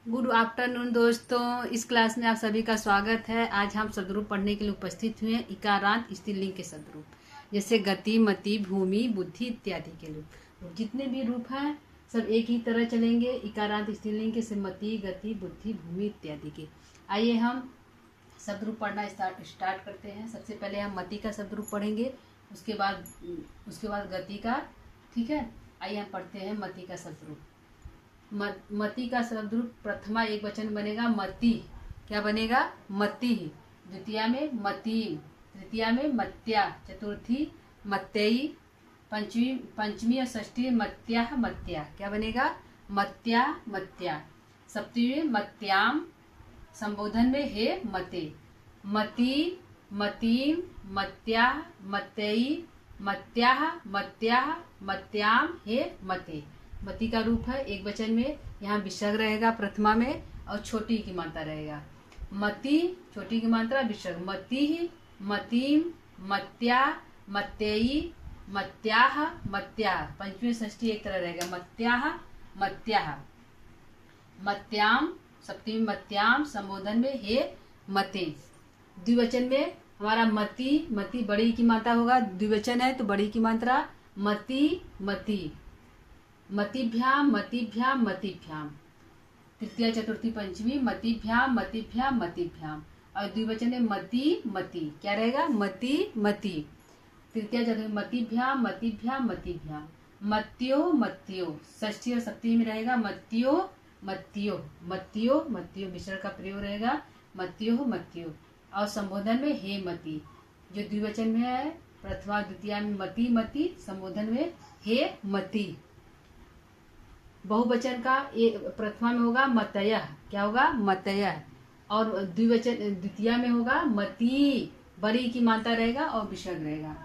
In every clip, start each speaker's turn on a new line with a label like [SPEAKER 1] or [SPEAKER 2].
[SPEAKER 1] Good afternoon दोस्तों, इस class में आप सभी का स्वागत है। आज हम शब्दरूप पढ़ने के लिए उपस्थित हुए हैं। इकारांत स्त्रीलिंग के शब्दरूप जैसे गति, मति, भूमि, बुद्धि इत्यादि के रूप। जितने भी रूप हैं सब एक ही तरह चलेंगे। इकारांत स्त्रीलिंग के से मति, गति, बुद्धि, भूमि इत्यादि के। आइए हम शब्दरूप पढ़ना स्टार्ट करते हैं। सबसे पहले हम मति का शब्दरूप पढ़ेंगे, उसके बाद गति का। ठीक है, आइए हम पढ़ते हैं मति का शब्दरूप। मति का शब्दरूप प्रथमा एक वचन बनेगा मति। क्या बनेगा? मति। द्वितीया में मति, तृतीया में मत्या, चतुर्थी मत्तई, पंचमी और षष्ठी मत्या मत्या। क्या बनेगा? मत्या मत्या। सप्तमी में मत्याम, संबोधन में हे मते। मति, मतीम, मत्या, मत्तई, मत्या मत्या, मत्याम हे मते। मति का रूप है एक वचन में। यहाँ विसर्ग रहेगा प्रथमा में और छोटी की मात्रा रहेगा। मति, छोटी की मात्रा, विसर्ग। मति, मतीम, मत्या, मत्तई, मत्याह मत्या। पंचमी षष्ठी एक तरह रहेगा। मत्याह मत्याह। मत्याम, सप्तमी मत्याम, संबोधन में हे मते। द्विवचन में हमारा मति, मति बड़ी की मात्रा होगा। द्विवचन है तो बड़ी की मात्रा मति मति। मतिभ्याम मतिभ्याम मतिभ्याम। तृतीया चतुर्थी पंचमी मतिभ्याम मतिभ्याम मतिभ्याम। और द्विवचन है मति मति। क्या रहेगा? मति मति। तृतीया चतुर्थी मतिभ्याम मतिभ्याम मतिभ्याम। मत्यो मत्यो। षष्ठी और सप्तमी में रहेगा मत्यो मत्यो मत्यो मत्यो। विसर्ग का प्रयोग रहेगा मत्यो मत्यो। और संबोधन में हे मति। जो द्विवचन में है प्रथमा द्वितीया में मति मति, संबोधन में हे मति। बहुवचन का प्रथमा में होगा मतयः। क्या होगा? मतयः। और द्विवचन द्वितीया में होगा मति, बड़ी की मात्रा रहेगा और विसर्ग रहेगा।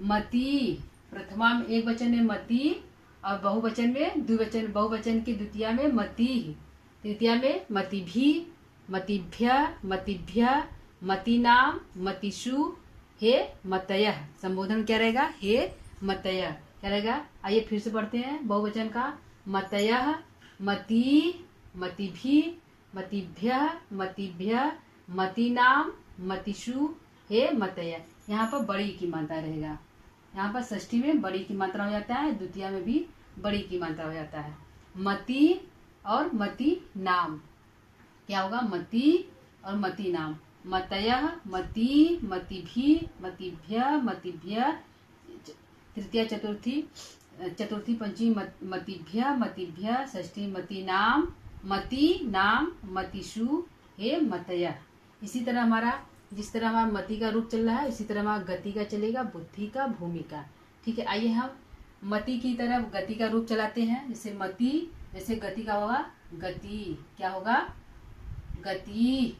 [SPEAKER 1] मति, प्रथमा में एक वचन में मति और बहुवचन में बहुवचन की द्वितीया में मति, तृतीया में मतिभि, मतिभ्य, मतिभ्य, मतिनाम, मतिषु हे मतयः। संबोधन क्या रहेगा? हे मतयः। क्या रहेगा? आइए फिर से पढ़ते हैं बहुवचन का। मतयः, मति, मतिभि, मतिभ्यः, मतिभ्य, मतिनाम, मतिषु हे मतयः। यहाँ पर बड़ी की मात्रा रहेगा। यहाँ पर षष्ठी में बड़ी की मात्रा हो जाता है, द्वितीया में भी बड़ी की मात्रा हो जाता है। मति और मति नाम। क्या होगा? मति और मति नाम। मतयः, मति, मतिभि, मतिभ्य, मतिभ्य। तृतीया चतुर्थी पंचमी मतिभ्य मतिभ्य, षष्ठी मति नाम मतिषु हे मतयः। इसी तरह हमारा जिस तरह हमारा मति का रूप चल रहा है इसी तरह हमारा गति का चलेगा, बुद्धि का, भूमि का। ठीक है, आइए हम मति की तरफ गति का रूप चलाते हैं। जैसे मति, जैसे गति का होगा गति। क्या होगा? गति।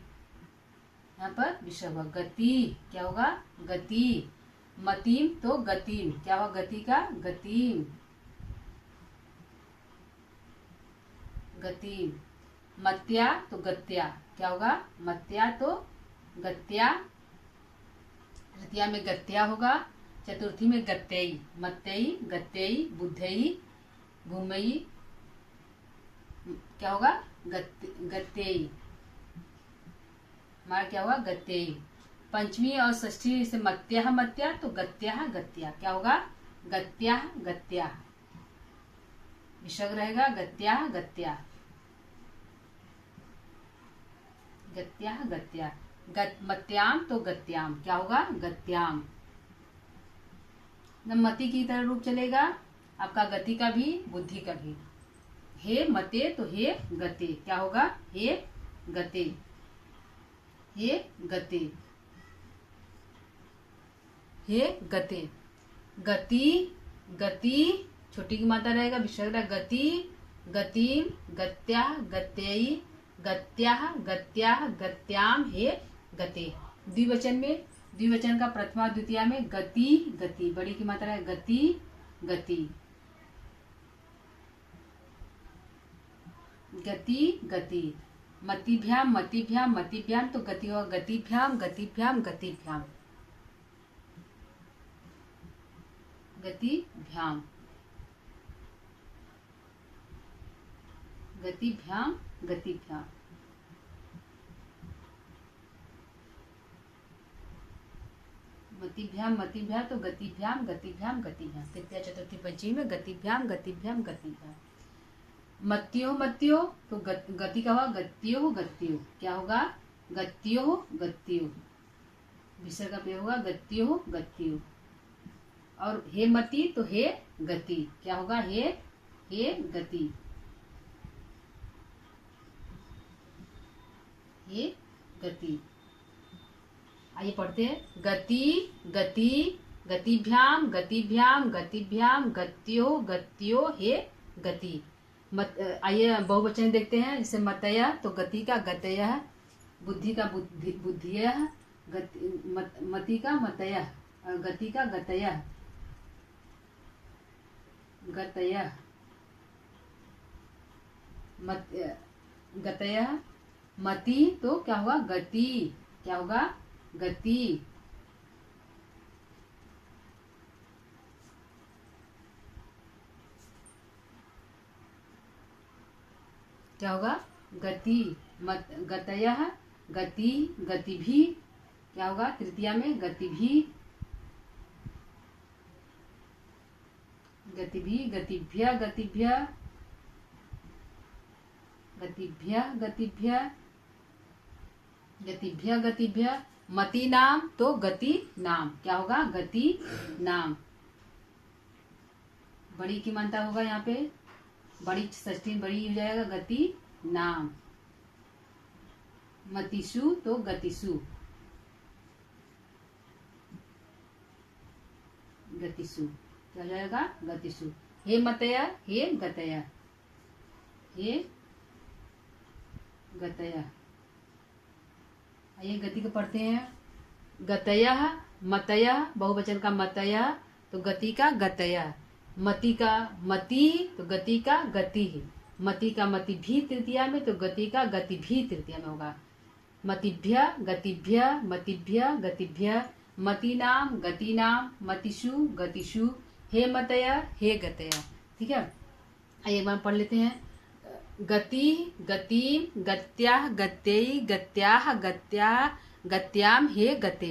[SPEAKER 1] यहाँ पर विसर्ग होगा गति। क्या होगा? गति। मतीम तो गतिम। क्या होगा? गति का गतिम गतिम। मत्या तो गत्या। क्या होगा? मत्या तो गत्या। तृतीया में गत्या होगा, चतुर्थी में गत्यई। मत्यई, गत्यई, बुद्धई, भूमई। क्या होगा? गत्यई। हमारा क्या होगा? गत्यई। पंचमी और षष्ठी से मत्या मत्या तो गत्या गत्या। क्या होगा? गत्या गत्या। विसर्ग रहेगा गत्या गत्या गत्या गत्या। मत्याम तो गत्याम। क्या होगा? गत्याम। मति की तरह रूप चलेगा आपका गति का भी, बुद्धि का भी। हे मते तो हे गते। क्या होगा? हे गते, हे गते, हे गते। गति, गति, छोटी की मात्रा रहेगा, विसर्ग गति, गतिम, गत्या, गत्यई, गत्या, गत्या, गत्याम हे गते। द्विवचन का प्रथमा द्वितीया में गति गति, बड़ी की मात्रा है गति गति, गति गति। मतिभ्याम मतिभ्याम मतिभ्याम तो गति होगा गतिभ्याम गतिभ्याम गतिभ्याम गतिभ्याम। गतिभ्याम गतिभ्याम। मतिभ्याम मतिभ्याम तो गतिभ्याम गतिभ्याम गतिभ्याम। तृतीया चतुर्थी पंचमी में गतिभ्याम गतिभ्याम गतिभ्याम। मत्यो मत्यो तो गति का हुआ गत्यो गत्यो। क्या होगा? गत्यो गत्यो। विसर्ग का प्रयोग होगा गत्यो गत्यो। और हे मति तो हे गति। क्या होगा? हे गति। हे गति। आइए पढ़ते हैं। गति गति गतिभ्याम गतिभ्याम गतिभ्याम गत्यो गत्यो हे गति। आइए बहुवचन देखते हैं। जैसे मतय तो गति का गतय, बुद्धि का बुद्धिय, मति का मतय, गति का गतय गतय, गतय। मति तो क्या होगा? गति। क्या होगा? गति। क्या होगा? गति। गतय गति गतिभी। क्या होगा? तृतीया में गतिभी गतिभी गतिभ्य गतिभ्य गतिभ्य गतिभ्य गतिभ्य गतिभ्य। मति नाम तो गति नाम। क्या होगा? गति नाम। बड़ी की मानता होगा यहाँ पे, बड़ी षष्ठी बड़ी हो जाएगा गति नाम। मतिषु तो गतिषु गतिषु। क्या हो जाएगा? गतिषु। हे मतय हे गतय, हे गतय। आइए गति को पढ़ते हैं। गतय मतय बहुवचन का मतय तो गति का गतय। मति का मति तो गति का गति। मति का मति भी तृतीया में तो गति का गति भी तृतीया में होगा। मतिभ्य गतिभ्य मतिभ्य गतिभ्य। मति नाम गति नाम। मतिषु गतिषु। हे मतय हे गतय। ठीक है। आइए एक बार पढ़ लेते हैं। गति गति गत्याः गत्यै गत्याः गत्याः गत्याम हे गते।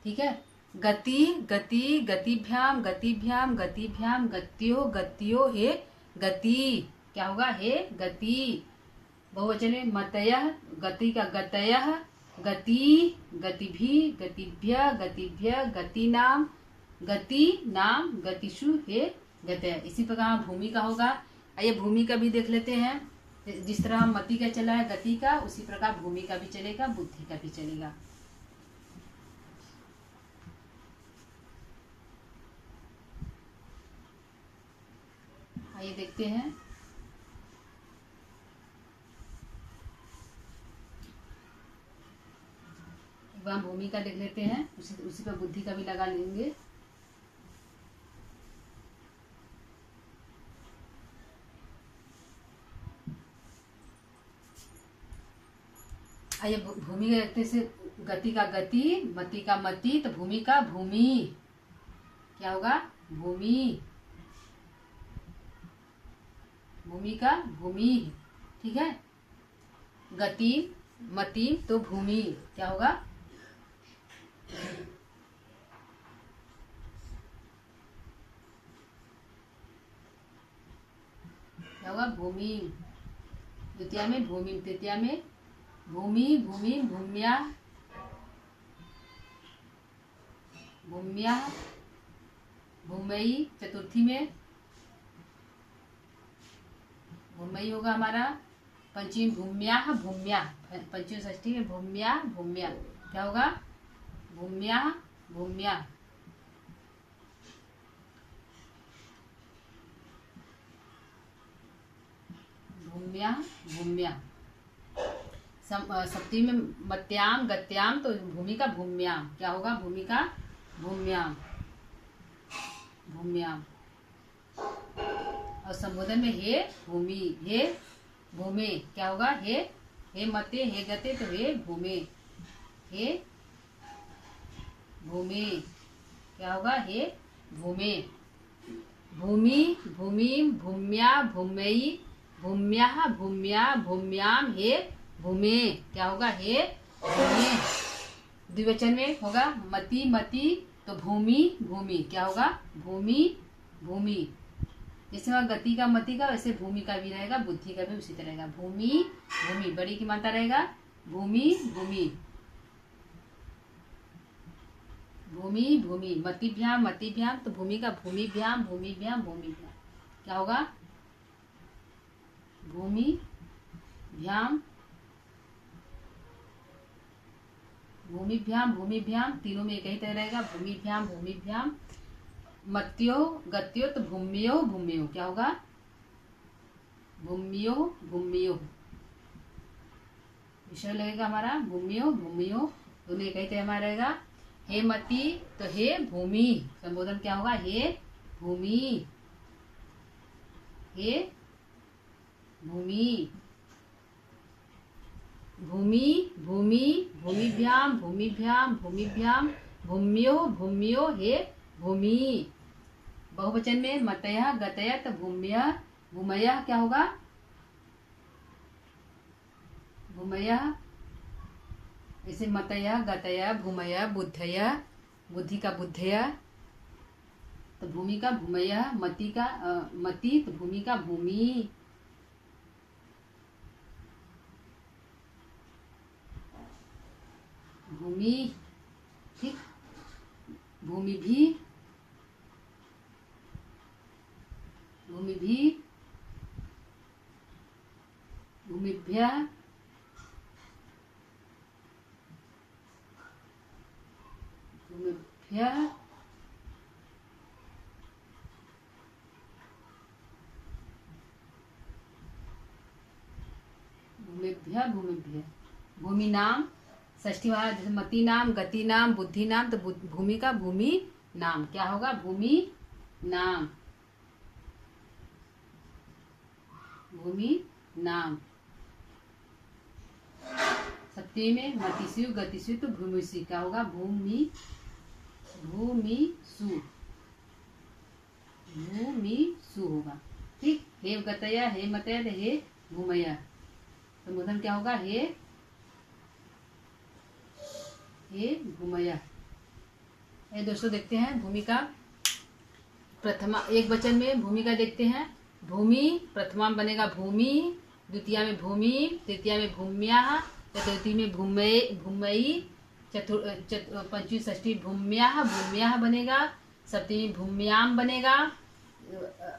[SPEAKER 1] ठीक है। गति गति गतिभ्याम गतिभ्याम गतिभ्याम गत्यो गत्यो हे गति। क्या होगा? हे गति। बहुवचन में मतयः गति का गतयः गति गतिभी गतिभ्य गतिभ्य गति नाम गतिषु हे गतय। इसी प्रकार भूमि का होगा। आइए भूमि का भी देख लेते हैं। जिस तरह मति का चला है गति का, उसी प्रकार भूमि का भी चलेगा, बुद्धि का भी चलेगा। आइए देखते हैं। एक बार भूमि का देख लेते हैं, उसी पर बुद्धि का भी लगा लेंगे। आइए भूमि का देखते से गति का गति मति का मति तो भूमि का भूमि। क्या होगा? भूमि। भूमि का भूमि। ठीक है। गति मति तो भूमि। क्या होगा? क्या होगा? भूमि। द्वितीया में भूमि, तृतीया में भूमि भूमि भूम्या भूम्या भूमयी। चतुर्थी में भूमयी होगा हमारा। पंचमी भूम्या भूम्या। पंचमी षष्ठी में भूम्या भूम्या। क्या होगा? भूम्या भूम्या। भूम्या भूम्या। सप्तमी में मत्याम गत्याम तो भूमि का भूम्याम। क्या होगा? भूमि का भूम्याम भूम्याम। और संबोधन में हे भूमि हे भूमे। क्या होगा? हे मते हे गते तो हे भूमे हे भूमे। क्या होगा? हे भूमे। भूमि भूमि भूम्या भूमयी भूम्याः भूम्या भूम्याम हे भूमे, क्या होगा? हे भूमे। द्विवचन में होगा मति मति, तो भूमि भूमि, क्या होगा? भूमि भूमि। जैसे वहाँ गति का मति का, वैसे भूमि का भी रहेगा, बुद्धि का भी उसी तरह रहेगा। भूमि भूमि, बड़ी की मात्रा रहेगा भूमि भूमि। भूमि भूमि, मतिभ्याम मतिभ्याम, तो भूमि का भूमिभ्याम भूमिभ्याम भूमिभ्याम, क्या होगा? भूमि भ्याम भूमिभ्याम भूमिभ्याम, तीनों में एक ही तरह रहेगा, भूमिभ्याम भूमिभ्याम। मत्यो गत्यो, तो भूम्यो भूम्यो, क्या होगा? भूम्यो भूम्यो, विषय लगेगा हमारा भूम्यो भूम्यो, दोनों एक ही तरह हमारा रहेगा। हे मति, तो हे भूमि, संबोधन क्या होगा? हे भूमि, हे भूमि। भूमि भूमि भूमिभ्याम भूमिभ्याम भूमिभ्याम, भूम्यो भूम्यो हे भूमि। बहुवचन में मतयः गतयः, तो भूम्यः भूमयः, क्या होगा? भूमयः। जैसे मतयः गतयः भूमयः बुद्धयः, बुद्धि का बुद्धयः, तो भूमि का भूमयः, मति का मति, तो भूमि का भूमि। भूमि, ठीक। भूमि भी भूमिभ्यः भूमिभ्यः भूमिभ्यः भूमिभ्यः। भूमि नाम षष्ठी वाला, जैसे मति नाम गति नाम बुद्धि नाम, तो भूमि का भूमि नाम, क्या होगा? भूमि नाम भूमि नाम। सप्तमी में मतिषु गतिषु, तो भूमिषु, क्या होगा? भूमि भूमिषु भूमिषु होगा, ठीक। हे गतया हे मतया, हे भूमया, संबोधन क्या होगा? हे भूमया। ये दोस्तों देखते हैं भूमिका प्रथमा, एक वचन में भूमिका देखते हैं। भूमि प्रथमा में बनेगा भूमि, द्वितीया में भूमि, तृतीया में भूम्याः, चतुर्थी में भूमयी, पंचमी षष्ठी भूम्याः भूम्याः बनेगा, सप्तमी भूम्याम बनेगा।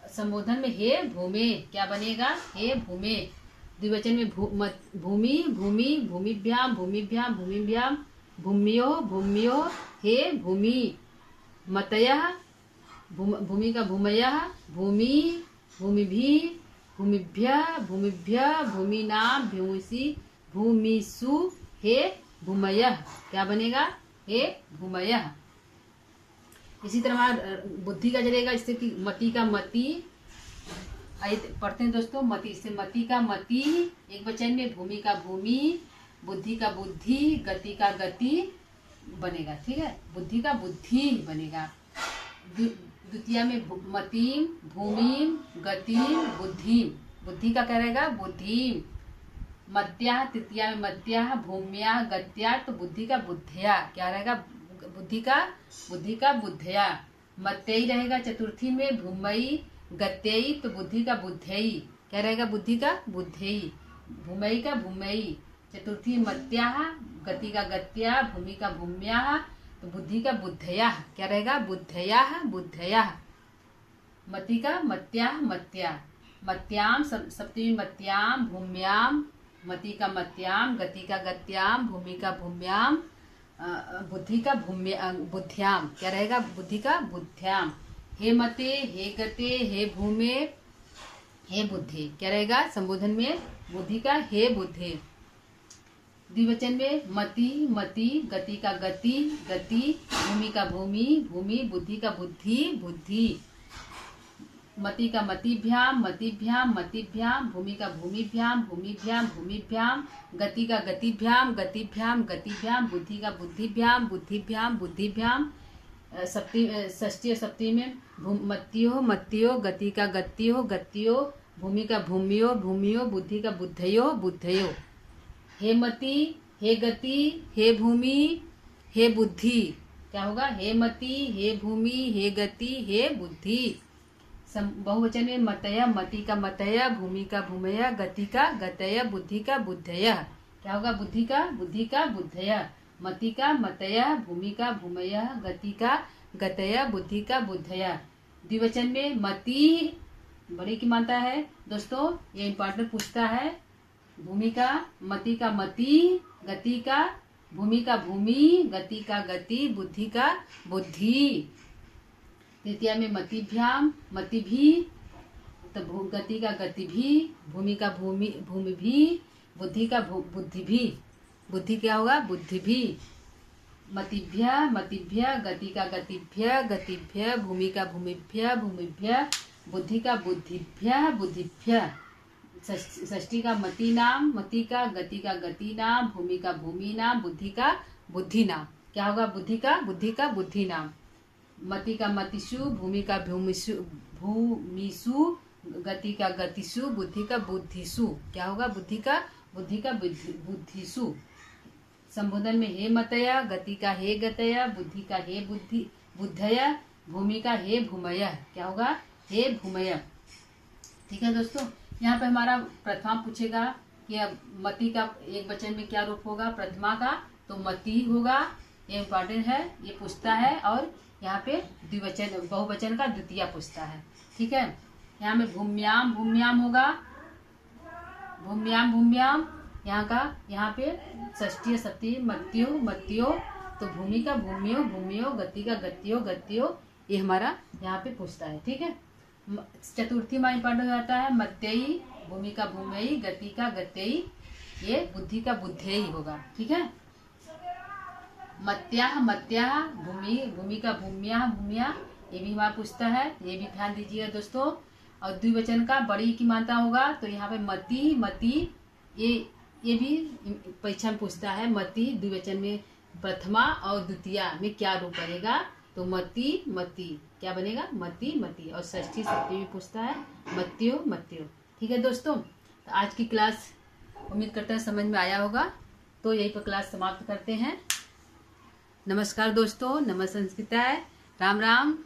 [SPEAKER 1] संबोधन में हे भूमे, क्या बनेगा? हे भूमे। द्विवचन में भूमि भूमि भूमिभ्याम भूमिभ्याम भूमिभ्याम, भूम्यो भूम्यो हे भूमि। मतयः भूमि का भूमयः, भूमि भूमिभि भूमिभ्यः भूमिभ्यः, भूमि नाम भूमिषि भूमिषु हे भूमयः, क्या बनेगा? हे भूमयः। इसी तरह बुद्धि का चलेगा, इससे कि मति का मति, पढ़ते हैं दोस्तों। मति से मति का मति, एक वचन में भूमि का भूमि, बुद्धि का बुद्धि, गति का गति बनेगा, ठीक है। बुद्धि का बुद्धि बनेगा। द्वितीय में मतिम भूमिम गतिम बुद्धिम, बुद्धि का क्या रहेगा? बुद्धिम। मत्या, तृतीया में मत्या भूम्या गत्या, तो बुद्धि का बुद्धया, क्या रहेगा? बुद्धि का बुद्धया। मत्यई रहेगा चतुर्थी में, भूमयी गत्यई, तो बुद्धि का बुद्धयी, क्या रहेगा? बुद्धि का बुद्धयी। भूमयी का भूमयी, चतुर्थी मत्या, गति का गत्या, भूमि का भूम्या, तो बुद्धि का बुद्धया, क्या रहेगा? बुद्धया बुद्धया। मति का मत्या मत्या, मत्याम सप्तमी मत्याम भूम्याम, मति का मत्याम, गति का गत्याम, भूमि का भूम्याम, बुद्धि का बुद्ध्याम, क्या रहेगा? बुद्धि का बुद्ध्याम। हे मते हे गते हे भूमे हे बुद्धि, क्या रहेगा? संबोधन में बुद्धि का हे बुद्धि। द्विवचन में मति मति, गति का गति गति, भूमि का भूमि भूमि, बुद्धि का बुद्धि बुद्धि। मति का मतिभ्याम मतिभ्याम मतिभ्याम, भूमि का भूमिभ्याम भूमिभ्याम भूमिभ्याम, गति का गतिभ्याम गतिभ्याम गतिभ्याम, बुद्धि का बुद्धिभ्याम बुद्धिभ्याम बुद्धिभ्याम। षष्ठी और सप्तमी में मत्यो मत्यो, गति का गत्यो गत्यो, भूमि का भूमियो भूमियो, बुद्धि का बुद्धयो बुद्धयो। हे मति, हे गति, हे भूमि, हे बुद्धि। क्या होगा? हे मति, हे भूमि, हे गति, हे बुद्धि। बहुवचन में मतय, मति का मतय, भूमि का भूमय, गति का गतय, बुद्धि का बुद्धय। क्या होगा? बुद्धि का बुद्धय, मति का मतय, भूमि का भूमय, गति का गतय, बुद्धि का बुद्धय। द्विवचन में मति बड़ी की मानता है दोस्तों, ये इम्पोर्टेंट पूछता है। भूमि का मति का मति, गति का भूमि का भूमि, गति का गति, बुद्धि का बुद्धि। तृतीया में मतिभ्याम, मति भी, तो गति का गति भी, भूमि का भूमि भी, बुद्धि का बुद्धि भी। बुद्धि क्या होगा? बुद्धि भी। मतिभ्य मतिभ्य, गति का गतिभ्य गतिभ्य, भूमि का भूमिभ्य भूमिभ्य, बुद्धि का बुद्धिभ्य बुद्धिभ्य। षष्ठी का मति नाम, मति का गति नाम, भूमि का भूमि नाम, बुद्धि का बुद्धि नाम। क्या होगा? बुद्धि का बुद्धि नाम। मति का मतिषु, भूमि का भूमिषु, गति का गतिषु, बुद्धि का बुद्धिषु। क्या होगा? बुद्धि का बुद्धिषु। संबोधन में हे मतय, गति का हे गतय, बुद्धि का हे बुद्धय, भूमि का हे भूमय। क्या होगा? हे भूमय। ठीक है दोस्तों, यहाँ पे हमारा प्रथमा पूछेगा कि मति का एक वचन में क्या रूप होगा? प्रथमा का तो मति होगा, ये इम्पोर्टेंट है, ये पूछता है। और यहाँ पे द्विवचन बहुवचन का द्वितीय पूछता है। ठीक है, यहाँ में भूम्याम भूम्याम होगा, भूम्याम भूम्याम। यहाँ पे षष्ठी सप्तमी मत्यो मत्यो, तो भूमि का भूमियो भूमियो, गति का गत्यो गत्यो, ये हमारा यहाँ पे पूछता है। ठीक है, चतुर्थी में इम्पोर्टेंट हो जाता है मत्ययी, भूमि का भूमयी, गति का गत्ययी, ये बुद्धि का बुद्धयी होगा। ठीक है, मत्याह मत्याह, भूमि का भूम्याह भूम्या, ये भी हमारा पूछता है, ये भी ध्यान दीजिएगा दोस्तों। और द्विवचन का बड़ी की मात्रा होगा, तो यहाँ पे मति मति, ये भी परीक्षा में पूछता है। मति द्विवचन में प्रथमा और द्वितीया में क्या रूप बनेगा? तो मति मति क्या बनेगा? मति मति। और षष्ठी सप्तमी में पूछता है मत्यो मत्यो। ठीक है दोस्तों, तो आज की क्लास उम्मीद करते हैं समझ में आया होगा। तो यहीं पर क्लास समाप्त करते हैं। नमस्कार दोस्तों, नमः संस्कृताय, राम राम।